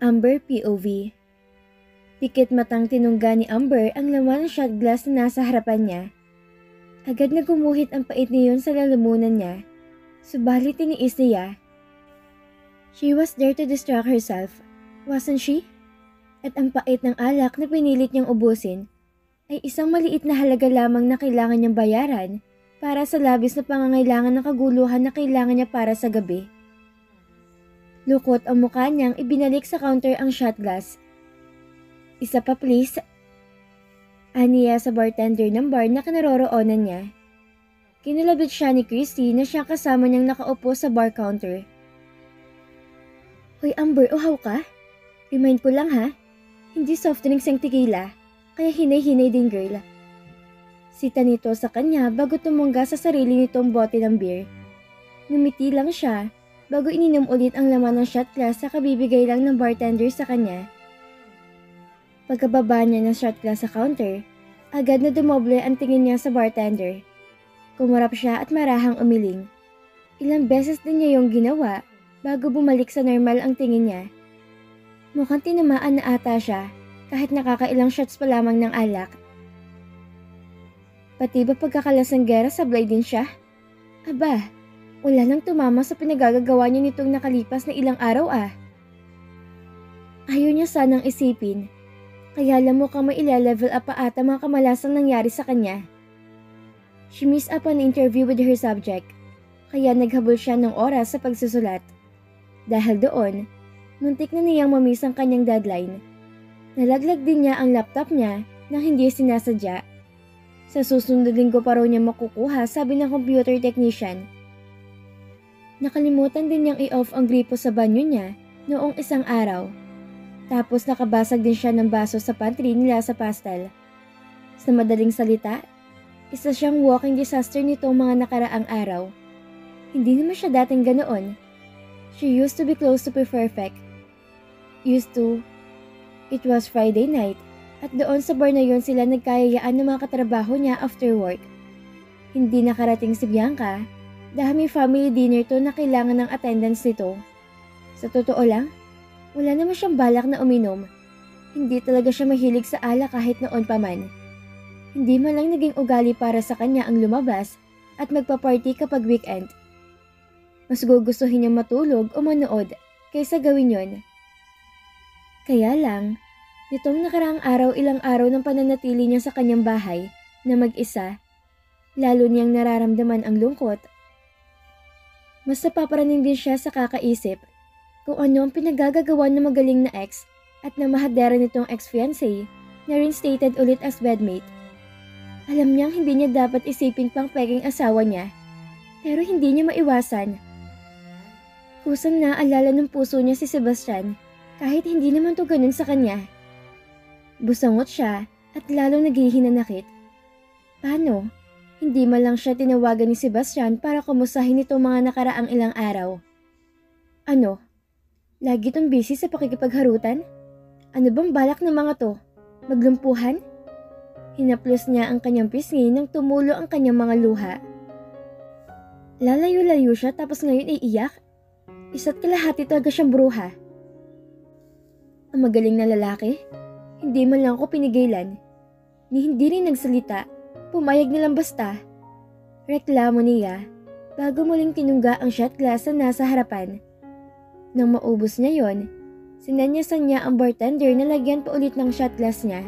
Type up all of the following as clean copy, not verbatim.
Amber POV. Pikit matang tinungga ni Amber ang laman ng shot glass na nasa harapan niya. Agad na gumuhit ang pait niyon sa lalamunan niya. Subalit tiniis niya. She was there to distract herself, wasn't she? At ang pait ng alak na pinilit niyang ubusin ay isang maliit na halaga lamang na kailangan niyang bayaran para sa labis na pangangailangan ng kaguluhan na kailangan niya para sa gabi. Lukot ang mukha niyang ibinalik sa counter ang shot glass. Isa pa please. Aniya sa bartender ng bar na kinaroroonan niya. Kinalabit siya ni Christy na siya kasama niyang nakaupo sa bar counter. Hoy Amber, uhaw ka? Remind ko lang ha, hindi soft drinks ang tequila, kaya hinay-hinay din girl. Sita nito sa kanya bago tumungga sa sarili nitong bote ng beer. Ngumiti lang siya bago ininom ulit ang laman ng shot glass sa kabibigay lang ng bartender sa kanya. Pagkababa niya ng shot glass sa counter, agad na dumoble ang tingin niya sa bartender. Kumarap siya at marahang umiling. Ilang beses din niya yung ginawa bago bumalik sa normal ang tingin niya. Mukhang tinamaan na ata siya kahit nakakailang shots pa lamang ng alak. Pati ba pagkakalasang-gera sablay din siya? Aba, wala nang tumama sa pinagagagawa niya nitong nakalipas na ilang araw ah. Ayaw niya sanang isipin. Kaya alam mo kang may ila-level up pa ata mga kamalasang nangyari sa kanya. She missed up an interview with her subject, kaya naghabol siya ng oras sa pagsusulat. Dahil doon, muntik na niyang mamiss ang kanyang deadline. Nalaglag din niya ang laptop niya nang hindi sinasadya. Sa susunod linggo pa raw niya makukuha, sabi ng computer technician. Nakalimutan din niyang i-off ang gripo sa banyo niya noong isang araw. Tapos nakabasag din siya ng baso sa pantry nila sa pastel. Sa madaling salita, isa siyang walking disaster nitong mga nakaraang araw. Hindi naman siya dating ganoon. She used to be close to be perfect. It was Friday night at doon sa bar na yun sila nagkayayaan ng mga katrabaho niya after work. Hindi nakarating si Bianca dahil may family dinner to na kailangan ng attendance nito. Sa totoo lang, wala naman siyang balak na uminom. Hindi talaga siya mahilig sa alak kahit noon pa man. Hindi man lang naging ugali para sa kanya ang lumabas at magpa-party kapag weekend. Mas gugustuhin niyang matulog o manood kaysa gawin yon. Kaya lang, nitong nakaraang araw ilang araw ng pananatili niya sa kanyang bahay na mag-isa, lalo niyang nararamdaman ang lungkot. Mas napaparaning din siya sa kakaisip kung ano ang pinagagagawa ng magaling na ex at na mahadera nitong ex-fiancé na reinstated ulit as bedmate. Alam niyang hindi niya dapat isipin pang peking asawa niya, pero hindi niya maiwasan. Kusang naalala ng puso niya si Sebastian kahit hindi naman to ganun sa kanya. Busangot siya at lalong naghihinanakit. Paano? Hindi man lang siya tinawagan ni Sebastian para kumustahin itong mga nakaraang ilang araw. Ano? Lagi tong busy sa pakikipagharutan? Ano bang balak ng mga to? Maglumpuhan? Hinaplos niya ang kanyang pisngi nang tumulo ang kanyang mga luha. Lalayo-layo siya tapos ngayon iiyak? Isa't kalahati talaga siyang bruha. Ang magaling na lalaki? Hindi man lang ako pinigilan. Ni hindi rin nagsalita. Pumayag nilang basta. Reklamo niya bago muling tinungga ang shot glass na nasa harapan. Nang maubos niya yon, sinanyasan niya ang bartender na lagyan pa ulit ng shot glass niya.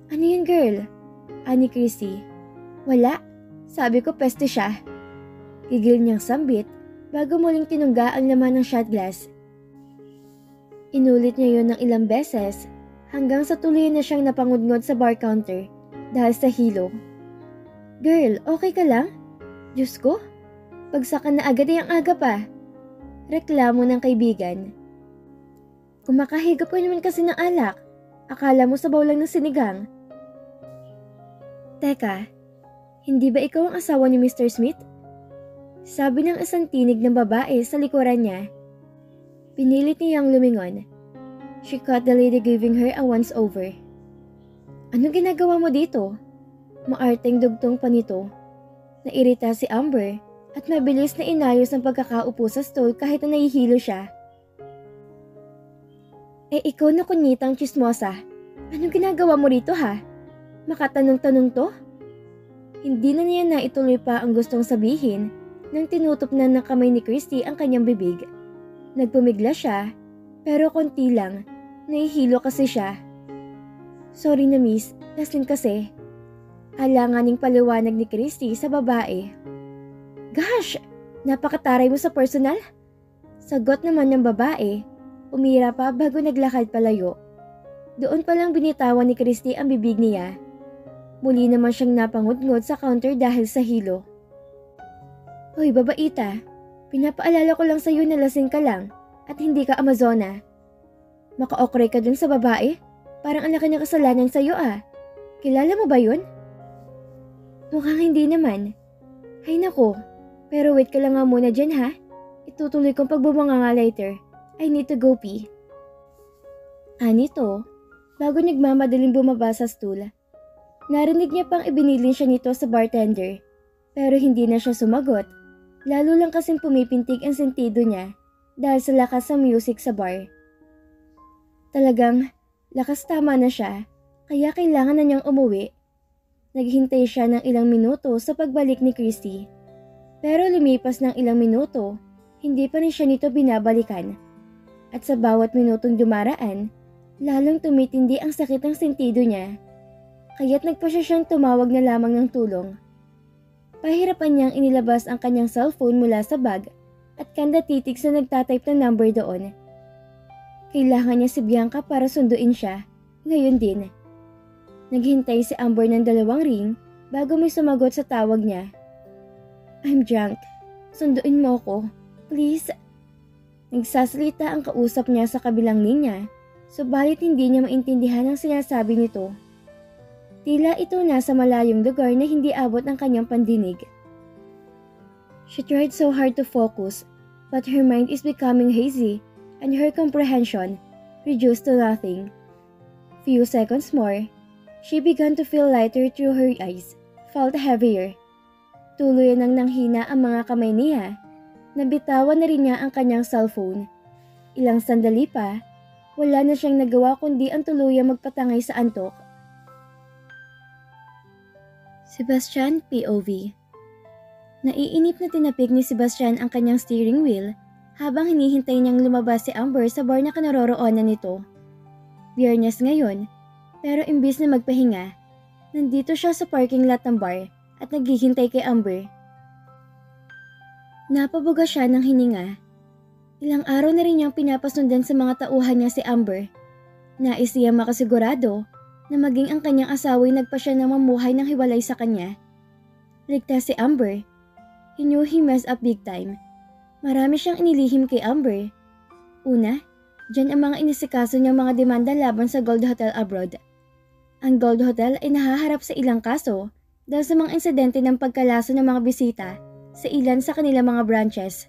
Ano yun girl? Ani Chrissy. Wala. Sabi ko peste siya. Gigil niyang sambit bago muling tinungga ang laman ng shot glass. Inulit niya yon ng ilang beses hanggang sa tuloy na siyang napangudngod sa bar counter dahil sa hilo. Girl, okay ka lang? Diyos ko, bagsakan na agad ang aga pa. Reklamo ng kaibigan. Kumakahigop ka naman kasi ng alak. Akala mo sabaw lang ng sinigang. Teka, hindi ba ikaw ang asawa ni Mr. Smith? Sabi ng isang tinig ng babae sa likuran niya. Pinilit niyang lumingon. She caught the lady giving her a once-over. Ano ginagawa mo dito? Maarteng dugtong pa nito. Nairita si Amber at mabilis na inayos ang pagkakaupo sa stool kahit na nahihilo siya. Ikaw na kunyitang chismosa. Anong ginagawa mo rito ha? Makatanong-tanong to? Hindi na niya naituloy pa ang gustong sabihin nang tinutupnan ng kamay ni Christy ang kanyang bibig. Nagpumigla siya, pero konti lang. Nahihilo kasi siya. Sorry na miss, lasing kasi. Alanganing paliwanag ni Christy sa babae. Gosh, napakataray mo sa personal? Sagot naman ng babae, umira pa bago naglakad palayo. Doon palang binitawan ni Christy ang bibig niya. Muli naman siyang napangudngod sa counter dahil sa hilo. Hoy babaita, pinapaalala ko lang sa iyo na lasing ka lang at hindi ka Amazona. Maka-okray ka dun sa babae? Parang ang laki ng kasalanan sa iyo ah. Kilala mo ba yun? Mukhang hindi naman. Hay nako, pero wait ka lang nga muna dyan ha. Itutuloy kong pagbubunga nga later. I need to go pee. Anito, bago nagmamadaling bumaba sa stool. Narinig niya pang ibinilin siya nito sa bartender. Pero hindi na siya sumagot. Lalo lang kasing pumipintig ang sentido niya dahil sa lakas ng music sa bar. Talagang lakas tama na siya, kaya kailangan na niyang umuwi. Naghintay siya ng ilang minuto sa pagbalik ni Christy. Pero lumipas ng ilang minuto, hindi pa rin siya nito binabalikan. At sa bawat minutong dumaraan, lalong tumitindi ang sakit ng sentido niya. Kaya't nagpasya siyang tumawag na lamang ng tulong. Pahirapan niyang inilabas ang kanyang cellphone mula sa bag at kanda titigs na nagtatype ng number doon. Kailangan niya si Bianca para sunduin siya, ngayon din. Naghintay si Amber ng 2 ring bago may sumagot sa tawag niya. I'm drunk. Sunduin mo ko, please. Nagsasalita ang kausap niya sa kabilang linya, subalit hindi niya maintindihan ang sinasabi nito. Tila ito nasa malayong lugar na hindi abot ng kanyang pandinig. She tried so hard to focus, but her mind is becoming hazy and her comprehension reduced to nothing. Few seconds more, she began to feel lighter through her eyes, felt heavier. Tuluyan nang nanghina ang mga kamay niya. Nabitawan na rin niya ang kanyang cellphone. Ilang sandali pa, wala na siyang nagawa kundi ang tuluyang magpatangay sa antok. Sebastian POV. Naiinip na tinapik ni Sebastian ang kanyang steering wheel habang hinihintay niyang lumabas si Amber sa bar na kinaroroonan nito. Biyernes ngayon, pero imbis na magpahinga, nandito siya sa parking lot ng bar at naghihintay kay Amber. Napabuga siya ng hininga. Ilang araw na rin niyang pinapasundan sa mga tauhan niya si Amber. Nais niya makasigurado na maging ang kanyang asawa ay nagpasya ng mamuhay ng hiwalay sa kanya. Ligtas si Amber. He knew he messed up big time. Marami siyang inilihim kay Amber. Una, dyan ang mga inisikaso niyang mga demanda laban sa Gold Hotel abroad. Ang Gold Hotel ay nahaharap sa ilang kaso dahil sa mga insidente ng pagkalaso ng mga bisita sa ilan sa kanilang mga branches.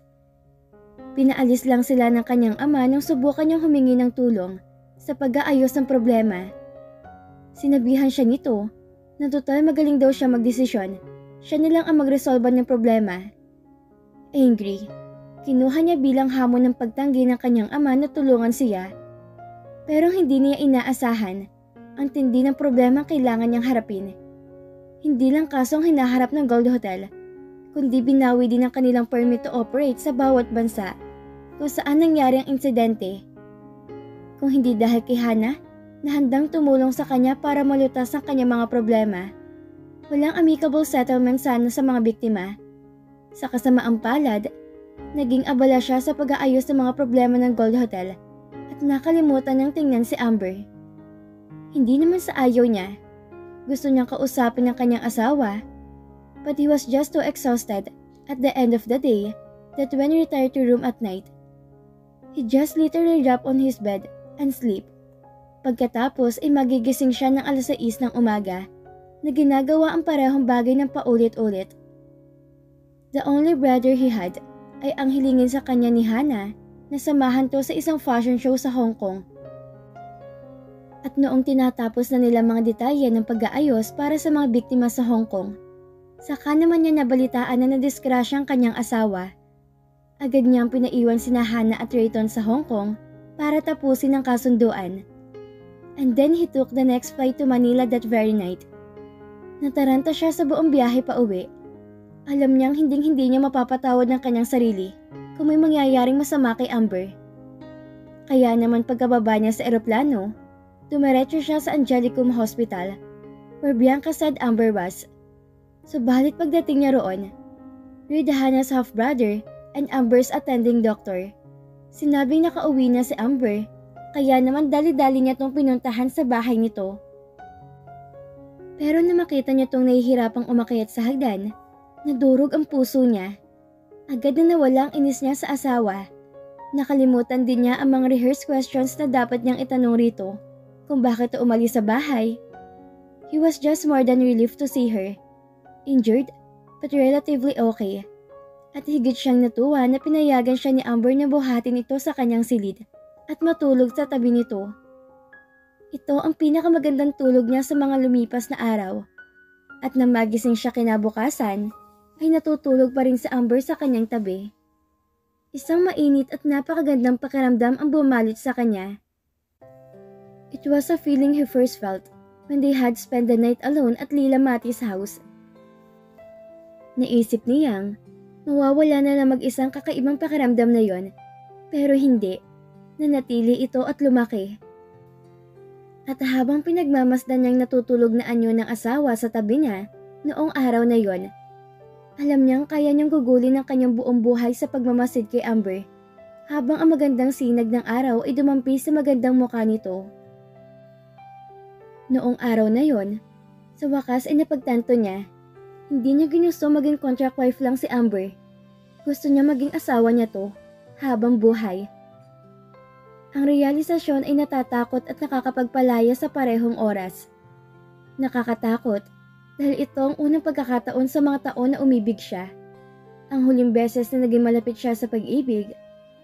Pinaalis lang sila ng kanyang ama nung subukan niyang humingi ng tulong sa pag-aayos ng problema. Sinabihan siya nito na total magaling daw siya magdesisyon. Siya na lang ang magresolba ng problema. Angry, kinuha niya bilang hamon ng pagtanggi ng kanyang ama na tulungan siya. Pero hindi niya inaasahan ang tindi ng problema kailangan niyang harapin. Hindi lang kasong hinaharap ng Gold Hotel, kundi binawi din ang kanilang permit to operate sa bawat bansa kung saan nangyari ang insidente. Kung hindi dahil kay Hannah, na handang tumulong sa kanya para malutas ang kanyang mga problema. Walang amicable settlement sana sa mga biktima. Sa kasamaang palad, naging abala siya sa pag-aayos ng mga problema ng Gold Hotel at nakalimutan niyang tingnan si Amber. Hindi naman sa ayaw niya. Gusto niyang kausapin ang kanyang asawa, but he was just too exhausted at the end of the day that when he retired to room at night, he just literally dropped on his bed and sleep. Pagkatapos ay magigising siya ng 6:00 ng umaga na ginagawa ang parehong bagay ng paulit-ulit. The only brother he had ay ang hilingin sa kanya ni Hannah na samahan to sa isang fashion show sa Hong Kong. At noong tinatapos na nila mga detalye ng pag-aayos para sa mga biktima sa Hong Kong, saka naman niya nabalitaan na nadisgrasya ang kanyang asawa. Agad niyang pinaiwan sina Hannah at Rayton sa Hong Kong para tapusin ang kasunduan. And then he took the next flight to Manila that very night. Nataranta siya sa buong biyahe pa uwi. Alam niyang hinding-hindi niya mapapatawad ng kanyang sarili kung may mangyayaring masama kay Amber. Kaya naman pagkababa niya sa eroplano, dumiretso siya sa Angelicum Hospital where Bianca said Amber was. Subalit pagdating niya roon, with Hannah's half-brother and Amber's attending doctor, sinabing nakauwi na si Amber. Kaya naman dali-dali niya tong pinuntahan sa bahay nito. Pero na makita niya tong nahihirapang umakyat sa hagdan, nadurog ang puso niya. Agad na nawala ang inis niya sa asawa. Nakalimutan din niya ang mga rehearsed questions na dapat niyang itanong rito kung bakit umalis sa bahay. He was just more than relieved to see her. Injured, but relatively okay. At higit siyang natuwa na pinayagan siya ni Amber na buhatin ito sa kanyang silid at matulog sa tabi nito. Ito ang pinakamagandang tulog niya sa mga lumipas na araw. At nang magising siya kinabukasan, ay natutulog pa rin si Amber sa kanyang tabi. Isang mainit at napakagandang pakiramdam ang bumalit sa kanya. It was a feeling he first felt when they had spent the night alone at Lila Mati's house. Naisip niyang mawawala na lang mag-isang kakaibang pakiramdam na yon, pero hindi. Nanatili ito at lumaki. At habang pinagmamasdan niyang natutulog na anyo ng asawa sa tabi niya noong araw na yon, alam niyang kaya niyang gugulin ang kanyang buong buhay sa pagmamasid kay Amber, habang ang magandang sinag ng araw ay dumampi sa magandang mukha nito. Noong araw na yon, sa wakas ay napagtanto niya, hindi niya ginusto maging contract wife lang si Amber. Gusto niya maging asawa niya to, habang buhay. Ang realisasyon ay natatakot at nakakapagpalaya sa parehong oras. Nakakatakot dahil ito ang unang pagkakataon sa mga taon na umibig siya. Ang huling beses na naging malapit siya sa pag-ibig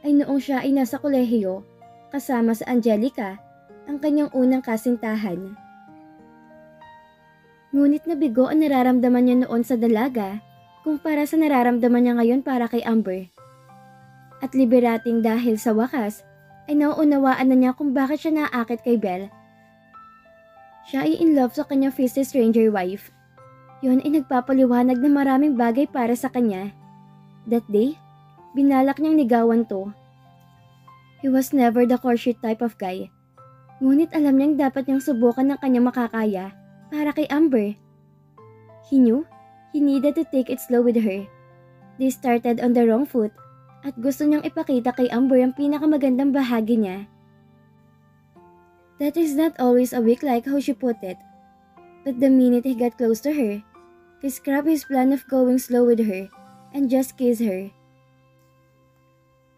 ay noong siya ay nasa kolehiyo kasama sa Angelica, ang kanyang unang kasintahan. Ngunit nabigo ang nararamdaman niya noon sa dalaga kumpara sa nararamdaman niya ngayon para kay Amber. At liberating dahil sa wakas, ay nauunawaan na niya kung bakit siya naakit kay Belle. Siya ay in love sa kanyang fisty stranger wife. Yun ay nagpapaliwanag na maraming bagay para sa kanya. That day, binalak niyang ligawan to. He was never the courtship type of guy. Ngunit alam niyang dapat niyang subukan ng kanyang makakaya para kay Amber. He knew he needed to take it slow with her. They started on the wrong foot. At gusto niyang ipakita kay Amber ang pinakamagandang bahagi niya. That is not always a weak like how she put it. But the minute he got close to her, he scrapped his plan of going slow with her and just kiss her.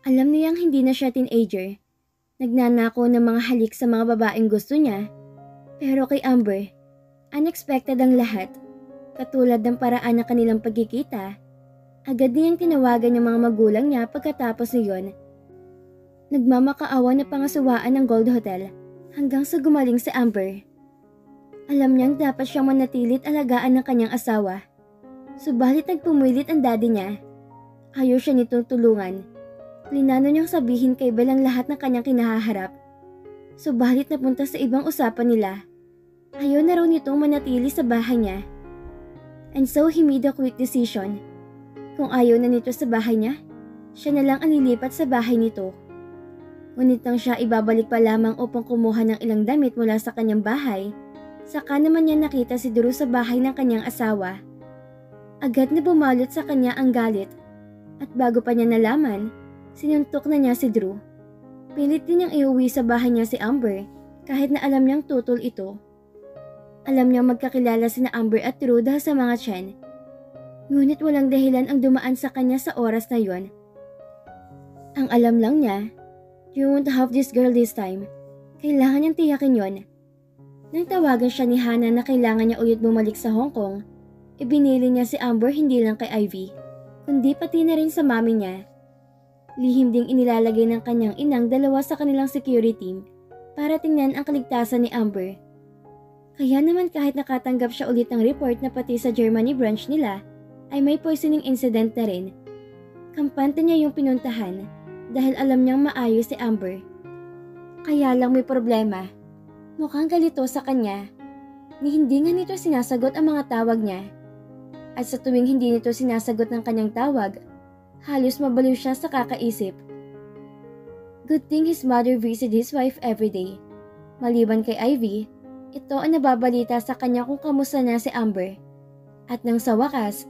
Alam niyang hindi na siya teenager. Nagnanako ng mga halik sa mga babaeng gusto niya. Pero kay Amber, unexpected ang lahat. Katulad ng paraan ng kanilang pagkikita, agad niyang tinawagan ng mga magulang niya pagkatapos niyon. Nagmamakaawa na pangasuwaan ng Gold Hotel hanggang sa gumaling si Amber. Alam niyang dapat siyang manatilit alagaan ng kanyang asawa. Subalit nagpumulit ang daddy niya. Ayaw siya nitong tulungan. Plinano niyang sabihin kay Belle ang lahat ng kanyang kinahaharap. Subalit napunta sa ibang usapan nila. Ayaw na raw nitong manatili sa bahay niya. And so he made a quick decision. Kung ayaw na nito sa bahay niya, siya na lang ang lilipat sa bahay nito. Ngunit nang siya ibabalik pa lamang upang kumuha ng ilang damit mula sa kanyang bahay, saka naman niya nakita si Drew sa bahay ng kanyang asawa. Agad na bumalot sa kanya ang galit, at bago pa niya nalaman, sinuntok na niya si Drew. Pilit din niyang iuwi sa bahay niya si Amber kahit na alam niyang tutol ito. Alam niyang magkakilala sina Amber at Drew dahil sa mga tiyan. Ngunit walang dahilan ang dumaan sa kanya sa oras na yon. Ang alam lang niya, you won't have this girl this time. Kailangan niyang tiyakin yon. Nang tawagan siya ni Hannah na kailangan niya ulit bumalik sa Hong Kong, ibinili niya si Amber hindi lang kay Ivy, kundi pati na rin sa mami niya. Lihim ding inilalagay ng kanyang inang dalawa sa kanilang security team para tingnan ang kaligtasan ni Amber. Kaya naman kahit nakatanggap siya ulit ng report na pati sa Germany branch nila ay may poisoning incident na rin, kampante niya yung pinuntahan dahil alam niyang maayos si Amber. Kaya lang may problema. Mukhang galito sa kanya ni hindi nga nito sinasagot ang mga tawag niya. At sa tuwing hindi nito sinasagot ng kanyang tawag, halos mabaliw siya sa kakaisip. Good thing his mother visited his wife every day. Maliban kay Ivy, ito ang nababalita sa kanya kung kamusta na si Amber. At nang sa wakas,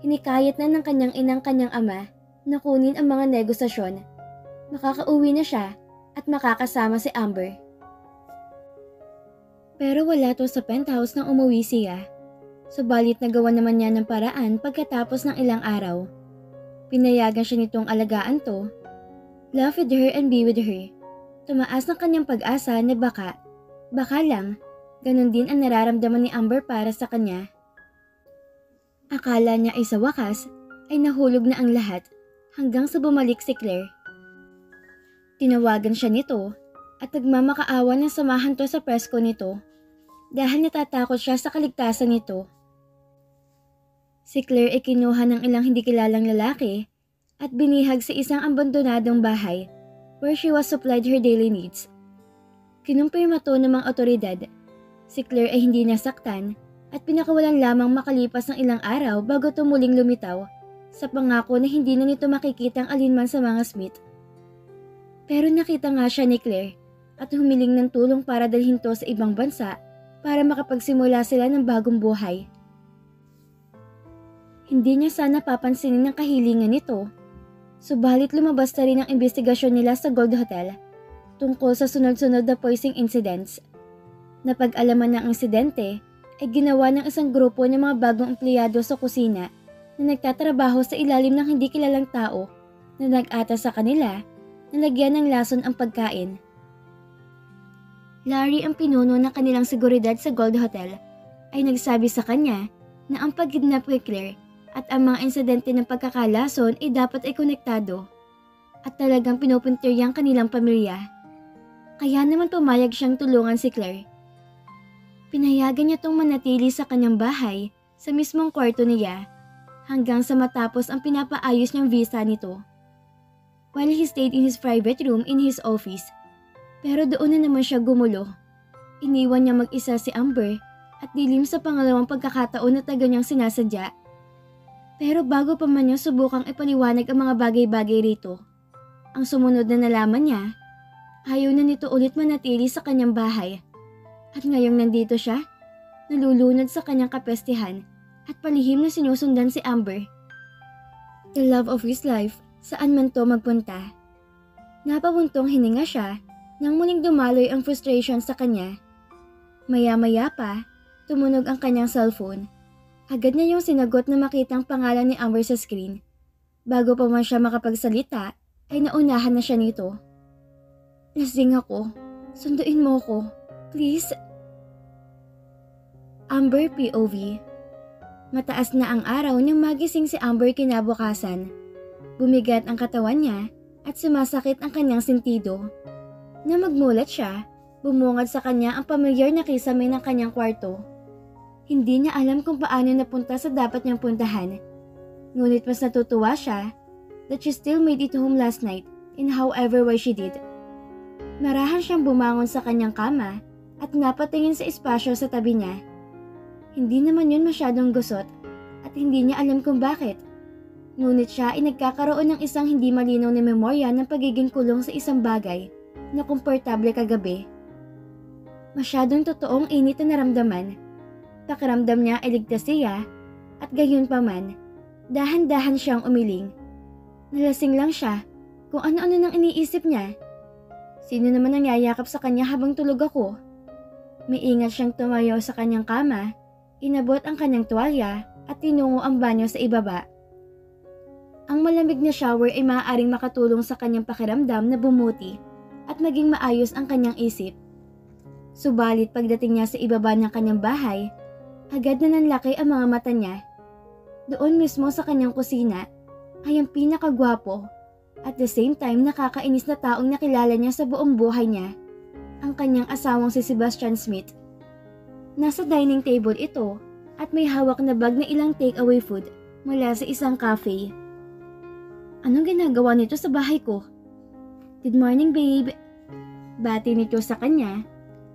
hinikayat na ng kanyang inang kanyang ama na kunin ang mga negosasyon. Makakauwi na siya at makakasama si Amber. Pero wala to sa penthouse nang umuwi siya. Subalit nagawa naman niya ng paraan pagkatapos ng ilang araw. Pinayagan siya nitong alagaan to. Love with her and be with her. Tumaas ng kanyang pag-asa na baka lang, ganun din ang nararamdaman ni Amber para sa kanya. Akala niya ay sa wakas ay nahulog na ang lahat hanggang sa bumalik si Claire. Tinawagan siya nito at nagmamakaawa na samahan to sa presko nito dahil natatakot siya sa kaligtasan nito. Si Claire ay kinuha ng ilang hindi kilalang lalaki at binihag sa isang abandonadong bahay where she was supplied her daily needs. Kinumpirma to ng mga otoridad. Si Claire ay hindi nasaktan at pinakawalan lamang makalipas ng ilang araw bago tumuling lumitaw sa pangako na hindi na nito makikita ang alinman sa mga Smith. Pero nakita nga siya ni Claire at humiling ng tulong para dalhin to sa ibang bansa para makapagsimula sila ng bagong buhay. Hindi niya sana papansinin ang kahilingan nito. Subalit lumabas na rin ang investigasyon nila sa Gold Hotel tungkol sa sunod-sunod na poisoning incidents. Napag-alaman ng insidente ay ginawa ng isang grupo ng mga bagong empleyado sa kusina na nagtatrabaho sa ilalim ng hindi kilalang tao na nag-ata sa kanila na lagyan ng lason ang pagkain. Larry, ang pinuno ng kanilang seguridad sa Gold Hotel, ay nagsabi sa kanya na ang pag-kidnap kay Claire at ang mga insidente ng pagkakalason ay dapat ay konektado at talagang pinupuntirya ang kanilang pamilya. Kaya naman pumayag siyang tulungan si Claire. Pinayagan niya tong manatili sa kanyang bahay sa mismong kwarto niya hanggang sa matapos ang pinapaayos niyang visa nito. While he stayed in his private room in his office, pero doon na naman siya gumulo. Iniwan niya mag-isa si Amber at dilim sa pangalawang pagkakataon na taga niyang sinasadya. Pero bago pa man niya subukang ipaliwanag ang mga bagay-bagay rito, ang sumunod na nalaman niya, ayaw na nito ulit manatili sa kanyang bahay. At ngayong nandito siya, nalulunod sa kanyang kapestihan at palihim na sinusundan si Amber. The love of his life, saan man to magpunta. Napabuntong hininga siya nang muling dumaloy ang frustration sa kanya. Maya-maya pa, tumunog ang kanyang cellphone. Agad na yung sinagot na makitang pangalan ni Amber sa screen. Bago pa man siya makapagsalita, ay naunahan na siya nito. Lasing ako. Sunduin mo ko. Please? Amber POV. Mataas na ang araw nang magising si Amber kinabukasan. Bumigat ang katawan niya at sumasakit ang kanyang sentido. Na magmulat siya, bumungad sa kanya ang pamilyar na kisame ng kanyang kwarto. Hindi niya alam kung paano napunta sa dapat niyang puntahan. Ngunit mas natutuwa siya that she still made it home last night in however way she did. Marahan siyang bumangon sa kanyang kama at napatingin sa espasyo sa tabi niya. Hindi naman yun masyadong gusot at hindi niya alam kung bakit. Ngunit siya ay nagkakaroon ng isang hindi malinaw na memorya ng pagiging kulong sa isang bagay na komportable kagabi. Masyadong totoong init na naramdaman. Pakiramdam niya ay ligtas siya at gayon pa man, dahan-dahan siyang umiling. Nalasing lang siya kung ano-ano nang iniisip niya. Sino naman ang yayakap sa kanya habang tulog ako? May ingat siyang tumayo sa kanyang kama, inabot ang kanyang tuwalya at tinungo ang banyo sa ibaba. Ang malamig na shower ay maaaring makatulong sa kanyang pakiramdam na bumuti at maging maayos ang kanyang isip. Subalit pagdating niya sa ibaba ng kanyang bahay, agad na nanlaki ang mga mata niya. Doon mismo sa kanyang kusina ay ang pinakagwapo at the same time nakakainis na taong nakilala niya sa buong buhay niya, ang kanyang asawang si Sebastian Smith. Nasa dining table ito at may hawak na bag na ilang takeaway food mula sa isang cafe. Anong ginagawa nito sa bahay ko? Good morning, babe. Bati nito sa kanya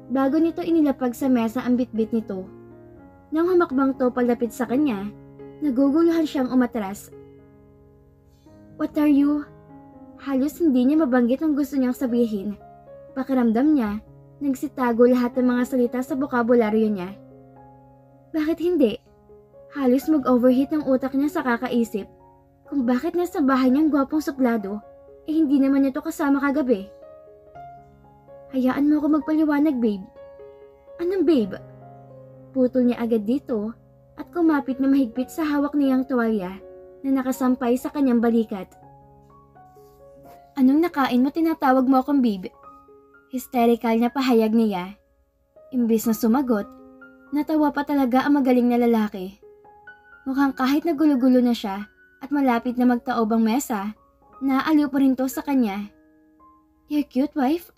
bago nito inilapag sa mesa ang bitbit nito. Nang humakbang to palapit sa kanya, naguguluhan siyang umatras. "What are you?" Halos hindi niya mabanggit ang gusto niyang sabihin. Pakiramdam niya, nagsitago lahat ng mga salita sa bokabularyo niya. Bakit hindi? Halos mag-overheat ang utak niya sa kakaisip kung bakit nasa bahay niyang gwapong suplado hindi naman niya to kasama kagabi. "Hayaan mo ako magpaliwanag, babe." "Anong babe?" Putol niya agad dito at kumapit na mahigpit sa hawak niyang tuwalya na nakasampay sa kanyang balikat. "Anong nakain mo tinatawag mo akong babe?" Hysterical na pahayag niya. Imbis na sumagot, natawa pa talaga ang magaling na lalaki. Mukhang kahit nagulo-gulo na siya at malapit na magtaob ang mesa, naaaliw pa rin to sa kanya. "You're cute, wife."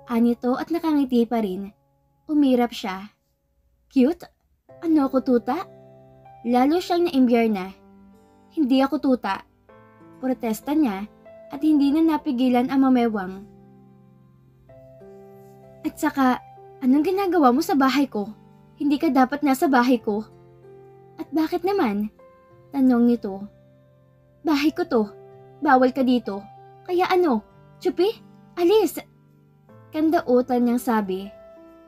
Anito at nakangiti pa rin. Umirap siya. "Cute? Ano ako, tuta?" Lalo siyang naimbyar na. "Hindi ako tuta." Protesta niya at hindi na napigilan ang mamewang. "At saka, anong ginagawa mo sa bahay ko? Hindi ka dapat nasa bahay ko." "At bakit naman?" Tanong nito. "Bahay ko to. Bawal ka dito. Kaya ano? Chupi? Alis!" Kandautan niyang sabi.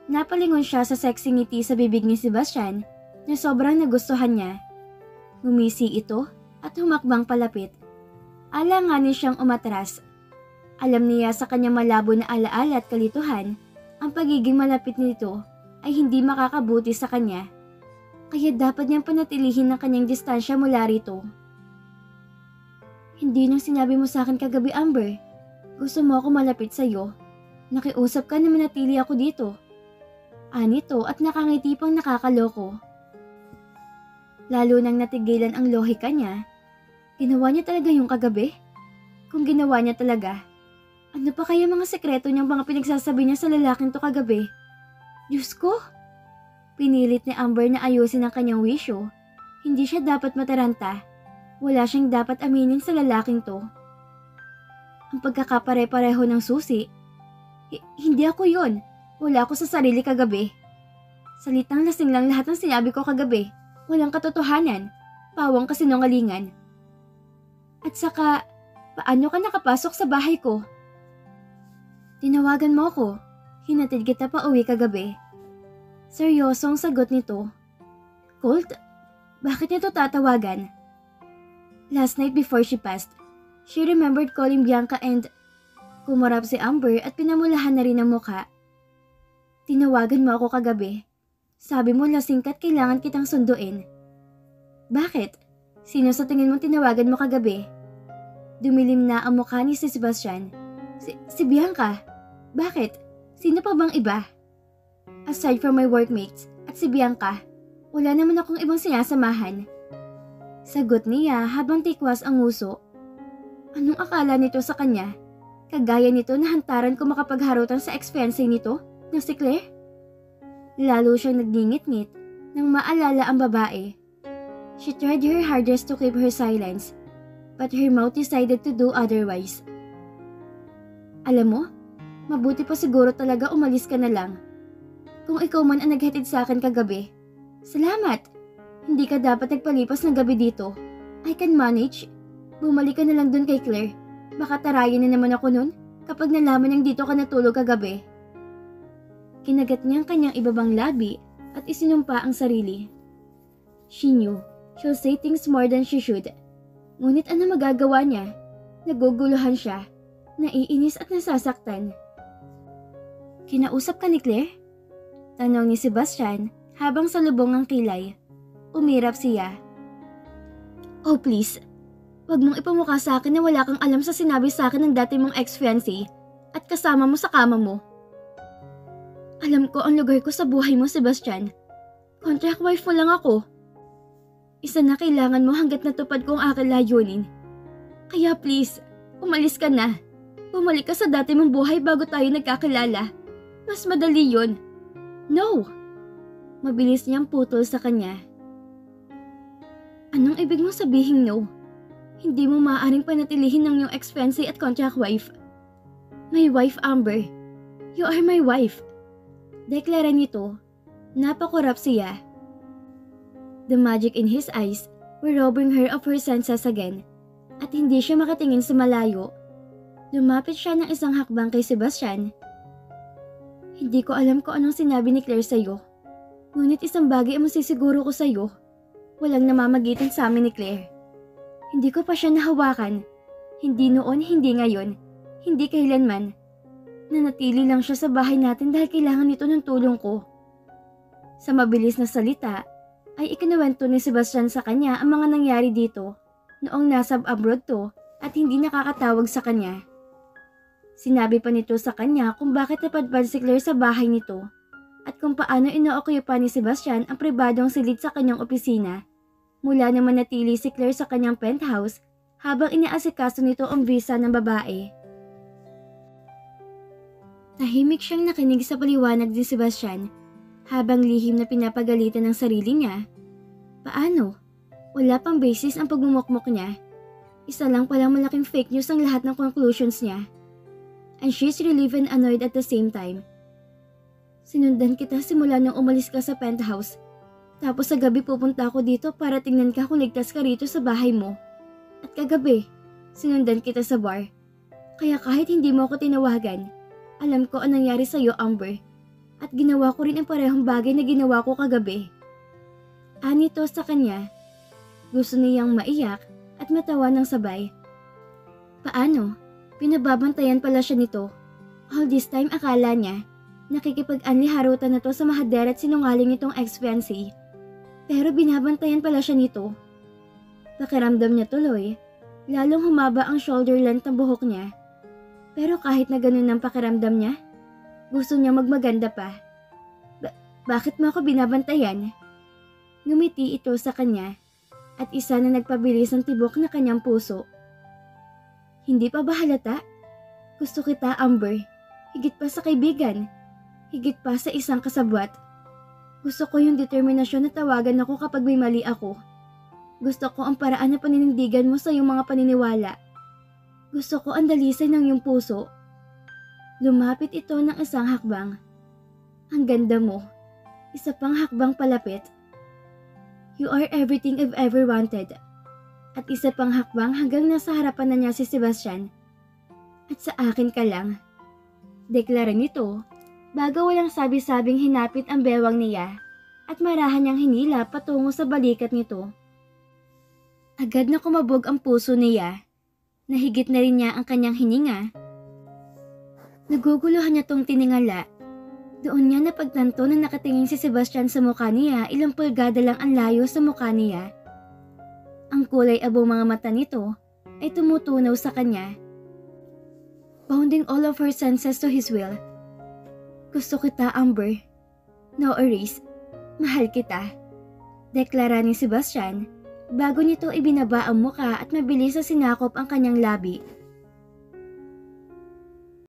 Napalingon siya sa sexy ngiti sa bibig ni Sebastian na sobrang nagustuhan niya. Ngumisi ito at humakbang palapit. Alanganin siyang umatras. Alam niya sa kanyang malabo na alaala at kalituhan, ang pagiging malapit nito ay hindi makakabuti sa kanya. Kaya dapat niyang panatilihin ang kanyang distansya mula rito. "Hindi nang sinabi mo sa akin kagabi, Amber. Gusto mo ako malapit sa'yo. Nakiusap ka na manatili ako dito." Anito at nakangiti pang nakakaloko. Lalo nang natigilan ang lohika niya. Ginawa niya talaga yung kagabi? Kung ginawa niya talaga, ano pa kaya mga sekreto niyang mga pinagsasabi niya sa lalaking to kagabi? Diyos ko! Pinilit ni Amber na ayusin ang kanyang wisyo. Hindi siya dapat mataranta. Wala siyang dapat aminin sa lalaking to. Ang pagkakapare-pareho ng susi. Hindi ako yun. Wala ako sa sarili kagabi. Salitang lasing lang lahat ng sinabi ko kagabi. Walang katotohanan. Pawang kasinungalingan. At saka, paano ka nakapasok sa bahay ko? Tinawagan mo ko. Hinatid kita pa uwi kagabi. Seryosong sagot nito. Colt? Bakit nito tatawagan? Last night before she passed, she remembered calling Bianca and... Kumarap si Amber at pinamulahan na rin ang mukha. Tinawagan mo ako kagabi. Sabi mo lasing ka't kailangan kitang sunduin. Bakit? Sino sa tingin mong tinawagan mo kagabi? Dumilim na ang mukha ni si Sebastian. Si Bianca. Bakit? Sino pa bang iba? Aside from my workmates at si Bianca, wala naman akong ibang sinasamahan. Sagot niya habang tikwas ang nguso. Anong akala nito sa kanya? Kagaya nito na hantaran ko makapagharutan sa ex-fiancé nito na si Claire? Lalo siyang nagdingit-ngit nang maalala ang babae. She tried her hardest to keep her silence, but her mouth decided to do otherwise. Alam mo, mabuti pa siguro talaga umalis ka na lang. Kung ikaw man ang naghatid sa akin kagabi, salamat! Hindi ka dapat nagpalipas ng gabi dito. I can manage. Bumalik ka na lang dun kay Claire. Baka tarayan na naman ako nun kapag nalaman niyang dito ka natulog kagabi. Kinagat niya ang kanyang ibabang labi at isinumpa ang sarili. She knew she'll say things more than she should. Ngunit ano magagawa niya? Naguguluhan siya, naiinis at nasasaktan. Kinausap ka ni Claire? Tanong ni Sebastian habang salubong ang kilay. Umirap siya. Oh please, wag mong ipamukha sa akin na wala kang alam sa sinabi sa akin ng dati mong ex-fiancé at kasama mo sa kama mo. Alam ko ang lugar ko sa buhay mo, Sebastian. Contract wife mo lang ako. Isa na kailangan mo hanggat natupad ko ang aking layunin. Kaya please, umalis ka na. Bumalik ka sa dati mong buhay bago tayo nagkakilala. Mas madali yun. No! Mabilis niyang putol sa kanya. Anong ibig mong sabihin no? Hindi mo maaaring panatilihin ng iyong ex-fiancé at contract wife. My wife, Amber. You are my wife. Deklara nito. Napakurap siya. The magic in his eyes were robbing her of her senses again. At hindi siya makatingin sa malayo. Lumapit siya ng isang hakbang kay Sebastian. Hindi ko alam kung anong sinabi ni Claire sa'yo. Ngunit isang bagay ang masisiguro ko sa'yo. Walang namamagitan sa amin ni Claire. Hindi ko pa siya nahawakan. Hindi noon, hindi ngayon. Hindi kailanman. Nanatili lang siya sa bahay natin dahil kailangan nito ng tulong ko. Sa mabilis na salita, ay ikinuwento ni Sebastian sa kanya ang mga nangyari dito noong nasa abroad to at hindi nakakatawag sa kanya. Sinabi pa nito sa kanya kung bakit napadpad si Claire sa bahay nito at kung paano ino-occupy ni Sebastian ang pribadong silid sa kanyang opisina mula na manatili si Claire sa kanyang penthouse habang inaasikaso nito ang visa ng babae. Tahimik siyang nakinig sa paliwanag ni Sebastian habang lihim na pinapagalitan ng sarili niya. Paano? Wala pang basis ang pagmumukmok niya. Isa lang palang malaking fake news ang lahat ng conclusions niya. And she's relieved and annoyed at the same time. Sinundan kita simula nung umalis ka sa penthouse. Tapos sa gabi pupunta ako dito para tingnan ka kung ligtas ka rito sa bahay mo. At kagabi, sinundan kita sa bar. Kaya kahit hindi mo ako tinawagan, alam ko ang nangyari sa'yo, Amber. At ginawa ko rin ang parehong bagay na ginawa ko kagabi. Anito sa kanya. Gusto niyang maiyak at matawa ng sabay. Paano? Pinababantayan pala siya nito. All this time akala niya, nakikipag-anliharutan na to sa mahader at sinungaling nitong ex-fiancé. Pero binabantayan pala siya nito. Pakiramdam niya tuloy, lalong humaba ang shoulder length ng buhok niya. Pero kahit na ganun ang pakiramdam niya, gusto niya magmaganda pa. Bakit mo ako binabantayan? Ngumiti ito sa kanya at isa na nagpabilis ang tibok na kanyang puso. Hindi pa ba halata? Gusto kita, Amber. Higit pa sa kaibigan. Higit pa sa isang kasabwat. Gusto ko yung determinasyon na tawagan ako kapag may mali ako. Gusto ko ang paraan na paninindigan mo sa iyong mga paniniwala. Gusto ko ang dalisay ng iyong puso. Lumapit ito ng isang hakbang. Ang ganda mo. Isa pang hakbang palapit. You are everything I've ever wanted. At isa pang hakbang hanggang nasa harapan na niya si Sebastian. At sa akin ka lang. Deklara nito bago walang sabi-sabing hinapit ang bewang niya at marahan niyang hinila patungo sa balikat nito. Agad na kumabog ang puso niya. Nahigit na rin niya ang kanyang hininga. Naguguluhan niya tong tiningala. Doon niya napagtanto na nakatingin si Sebastian sa mukha niya, ilang pulgada lang ang layo sa mukha niya. Ang kulay abo mga mata nito ay tumutunaw sa kanya. Bounding all of her senses to his will. Gusto kita, Amber. No worries. Mahal kita. Deklara ni Sebastian bago nito ibinaba ang muka at mabilis na sinakop ang kanyang labi.